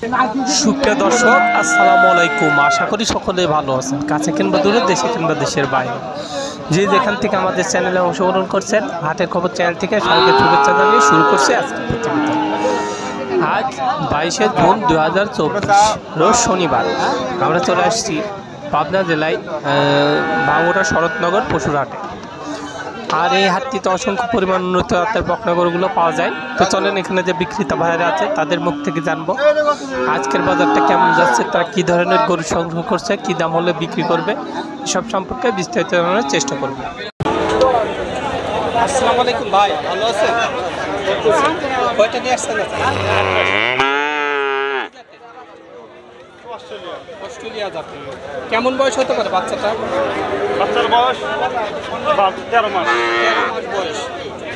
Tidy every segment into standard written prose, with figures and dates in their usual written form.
সুপ্রিয় দর্শক, আসসালামু আলাইকুম। আশা করি সকলে ভালো আছেন, কাছে কিংবা দূরে, দেশে কিংবা দেশের বাইরে, যে যেখান থেকে আমাদের চ্যানেলে অংশগ্রহণ করছেন। হাটের খবর চ্যানেল থেকে সবাইকে শুভেচ্ছা জানিয়ে শুরু করছে আজকের প্রতিবেদন। আজ 22শে জুন 2024 রোজ শনিবার। আমরা চলে আসছি পাবনা জেলায় ভাঙ্গুড়া শরৎনগর পশুর হাটে। আর এই হাটটিতে অসংখ্য পরিমাণ উন্নত জাতের বকনাগরগুলো পাওয়া যায়। তো চলেন এখানে যে বিক্রেতা ভাইরা আছে তাদের মুখ থেকে জানবো আজকের বাজারটা কেমন যাচ্ছে, তারা কী ধরনের গরু সংগ্রহ করছে, কী দাম হলে বিক্রি করবে, এসব সম্পর্কে বিস্তারিত জানানোর চেষ্টা করব। আসসালামু আলাইকুম ভাই, ভালো আছেন? কয়টা নিয়ে আসছেন? অস্ট্রেলিয়া জাতের। কেমন বয়স হতে পারে বাচ্চাটা? বাচ্চার বয়স 13 মাস বয়স।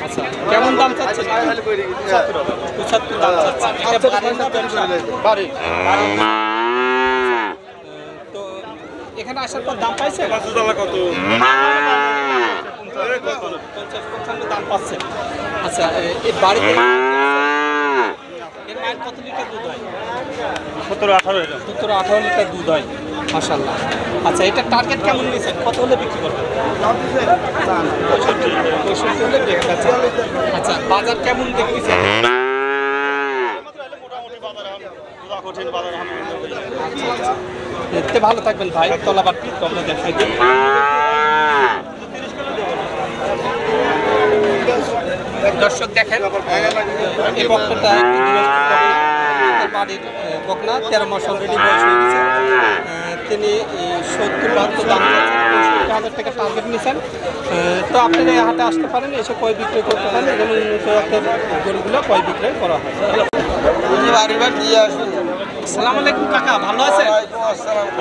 আচ্ছা, কেমন দাম চাচ্ছে? 75 দাম চাচ্ছে। বাড়ি তো এখানে আসার পর দাম পাইছে কত 50-55 দাম পাচ্ছে। আচ্ছা, এই বাড়িতে এর মায়ের কত লিটার দুধ হয়? 17-18 লিটার দুধ হয়, মাশাআল্লাহ। আচ্ছা, এটা টার্গেট কেমন নিয়েছেন? কত হলে বিক্রি করবেন? 65 হলে বিক্রি আছে। আচ্ছা, বাজার কেমন দেখতেছেন? দেখতে ভালো থাকবেন ভাই। তলাবারটি তোমরা দেখাই দিন। দর্শক দেখেন, এই বক্তাটা বাড়ির বকনা, 13 মাস অলরেডি বয়স হয়ে গেছে। তিনি 70-72 দাম 65,000 টাকা টার্গেট নিয়েছেন। তো আপনারা এই হাটে আসতে পারেন, এসে কয় বিক্রয় করতে পারেন এবং গরুগুলো কয় বিক্রয় করা হয়। আসসালামু আলাইকুম কাকা, ভালো আছেন?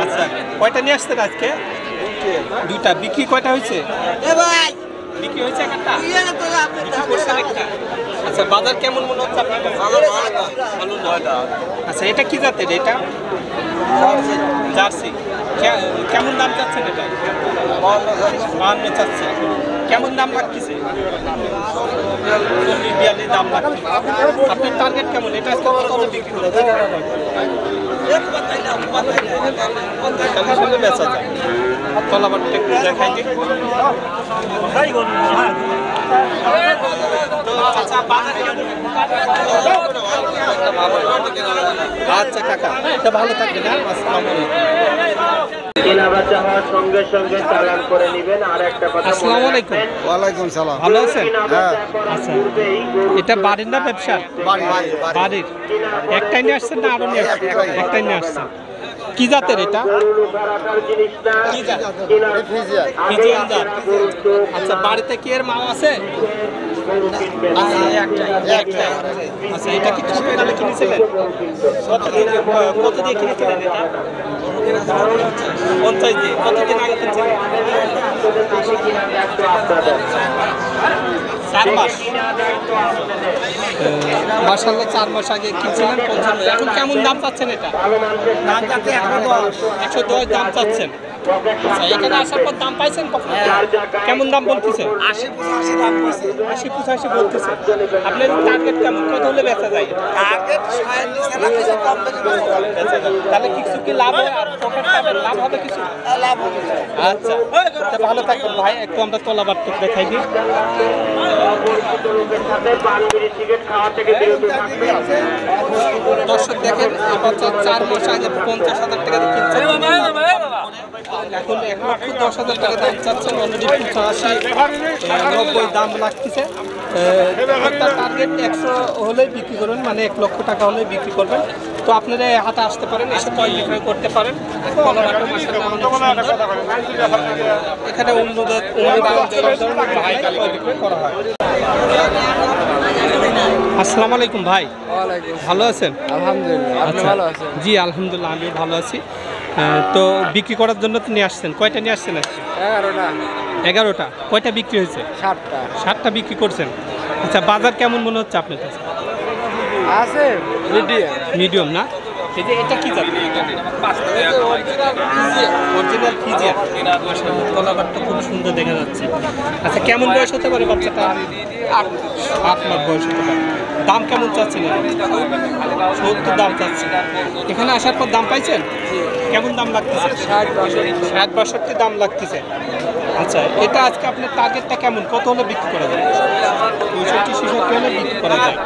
আচ্ছা, কয়টা নিয়ে আসছেন আজকে? দুইটা। বিক্রি কয়টা হয়েছে? বিক্রি হয়েছে একটা? আচ্ছা, বাজার কেমন মনে হচ্ছে আপনার কাছে? ভালো না। আচ্ছা, এটা কি জাতের? এটা জার্সি। কেমন দাম চাচ্ছেন এটা? 52 চাচ্ছে। কেমন দাম লাগতেছে? 40-42 দাম লাগছে। আপনার টার্গেট কেমন? এটা কত বিক্রি করবে? বেচা যায়। তলাবারটা একটু দেখাই দিই। আচ্ছা কাকা, এটা ভালো থাকবে না? আসসালামু আলাইকুম। ওয়ালাইকুম সালাম। ভালো আছেন? হ্যাঁ। আচ্ছা, এটা বাড়ির না ব্যবসা? বাড়ির। একটাই নিয়ে আসছেন না আরো নিয়ে আসছেন? একটাই নিয়ে আসছেন। কি জাতের এটা? ফ্রিজিয়ান জাত। আচ্ছা, বাড়িতে কি এর মা আছে? আচ্ছা, এটা কি ছোট দামে কিনেছিলেন? কত দিয়ে কিনেছিলেন এটা? 50 দিয়ে। কতদিন আগে কিনেছিলেন? 4 মাস। মাশাআল্লাহ, 4 মাস আগে কিনছিলেন 55। এখন কেমন দাম চাচ্ছেন এটা? দাম চাচ্ছে 110 দাম চাচ্ছেন। আচ্ছা, এখানে আসার পর দাম পাইছেন কখন? কেমন দাম বলতেছে? 80-85 দাম বলছে। 80-85 বলতেছে। আপনার টার্গেট কেমন? কত হলে বেচা যায়? টার্গেট 60 কম বেচা যায়। তাহলে কিছু কি লাভ হয়? আর প্রফিট পাবেন? লাভ হবে কিছু? লাভ হবে। আচ্ছা, তো ভালো থাকবেন ভাই। একটু আমরা তলাবারটা দেখাই দিই। দর্শক দেখেন, এবছর 4 মাস আগে 50,000 টাকা দিয়ে কিনছেন, এখন 1,10,000 টাকা দাম চাচ্ছেন। অলরেডি 85-90 দাম লাগতেছে। একটা টার্গেট 100 হলেই বিক্রি করবেন, মানে 1 লক্ষ টাকা হলেই বিক্রি করবেন। তো আপনারা হাতে আসতে পারেন, এসে কয় বিক্রয় করতে পারেন। এখানে অন্যদের বিক্রয় করা হয়। আসসালামু আলাইকুম ভাই, ভালো আছেন? আলহামদুলিল্লাহ। আপনি ভালো আছেন? জি আলহামদুলিল্লাহ, আমিও ভালো আছি। তো বিক্রি করার জন্য তো নিয়ে আসছেন। কয়টা নিয়ে আসছেন আজকে? 11টা। কয়টা বিক্রি হয়েছে? 7টা বিক্রি করছেন। আচ্ছা, বাজার কেমন মনে হচ্ছে আপনার কাছে? আছে মিডিয়াম না? এই যে এটা কি জাত? Original Friesian. তলাবারটা খুব সুন্দর দেখা যাচ্ছে। আচ্ছা কেমন বয়স হতে পারে বাচ্চাটা? 8 মাস বয়স হতে পারে। দাম কেমন চাচ্ছেন? 70 দাম চাচ্ছেন। এখানে আসার পর দাম পাইছেন? কেমন দাম লাগতেছে? 60-62 দাম লাগতেছে। আচ্ছা এটা আজকে আপনার টার্গেটটা কেমন? কত হলে বিক্রি করা যায়? 65-66 হলে বিক্রি করা যায়।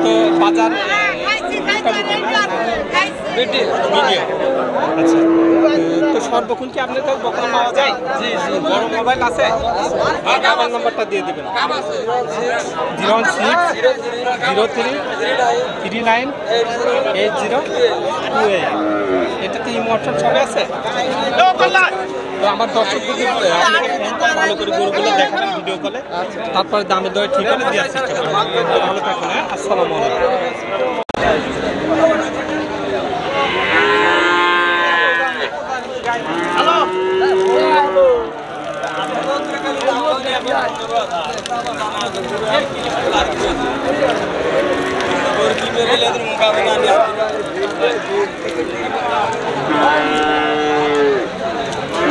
তো বাজার মিডিয়াম। আচ্ছা তো সর্বক্ষণ কি আপনার কাছে বকনা পাওয়া যায়? জি জি। বড় মোবাইল আছে? আর আমার নাম্বারটা দিয়ে দেবেন। 01603398028। এটাতে ইমো হোয়াটসঅ্যাপ সবে আছে? তো আমার দর্শকদের ভালো করে গরুগুলো দেখাবেন ভিডিও কলে, তারপরে দামে দরে ঠিক করে দেওয়ার চেষ্টা করবেন। ভালো থাকুন। আসসালামু আলাইকুম।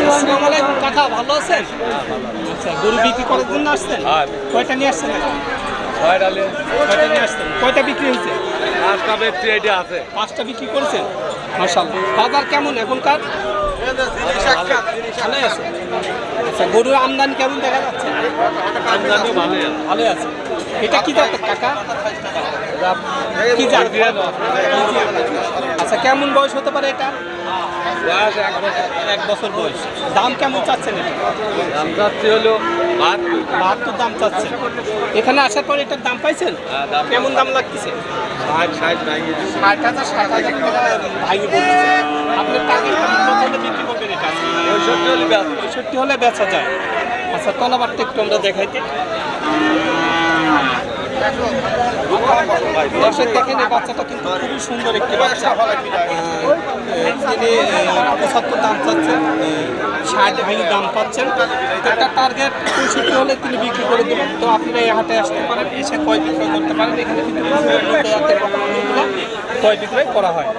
আসসালামু আলাইকুম কাকা, ভালো আছেন? আচ্ছা গরু বিক্রি করার জন্য আসছেন? কয়টা নিয়ে আসছেন? কয়টা নিয়ে আসছেন? কয়টা বিক্রি হয়েছে? 5টা বিক্রি করেছেন। মাশাআল্লাহ। বাজার কেমন এখনকার? ভালোই আছে। আচ্ছা গরুর আমদানি কেমন দেখা যাচ্ছে? আমদানি ভালোই আছে। এটা কি জাতের কাকা? কি জাত? আচ্ছা কেমন বয়স হতে পারে এটা? 1 বছর বয়স। দাম কেমন চাচ্ছেন এটা? দাম যাচ্ছে হলো 72 দাম চাচ্ছেন। এখানে আসার পর এটার দাম পাইছেন? কেমন দাম লাগতেছে? 60 60,000 60,000 টাকা ভাঙি পড়তেছে। আপনার টাকা কত হলে বিক্রি করবেন এটা? 65 হলে বেচা যায়। আচ্ছা তলাবারটা একটু আমরা দেখাইতে। দর্শক দেখেন এই বাচ্চাটা কিন্তু খুবই সুন্দর একটি বাচ্চা। তিনি 75 দাম চাচ্ছেন, 60 ভাঙি দাম পাচ্ছেন। একটা টার্গেট 65 হলে তিনি বিক্রি করে দেবেন। তো আপনারা এই হাটে আসতে পারেন, এসে ক্রয় বিক্রয় করতে পারেন। এখানে কিন্তু ক্রয় বিক্রয় করা হয়।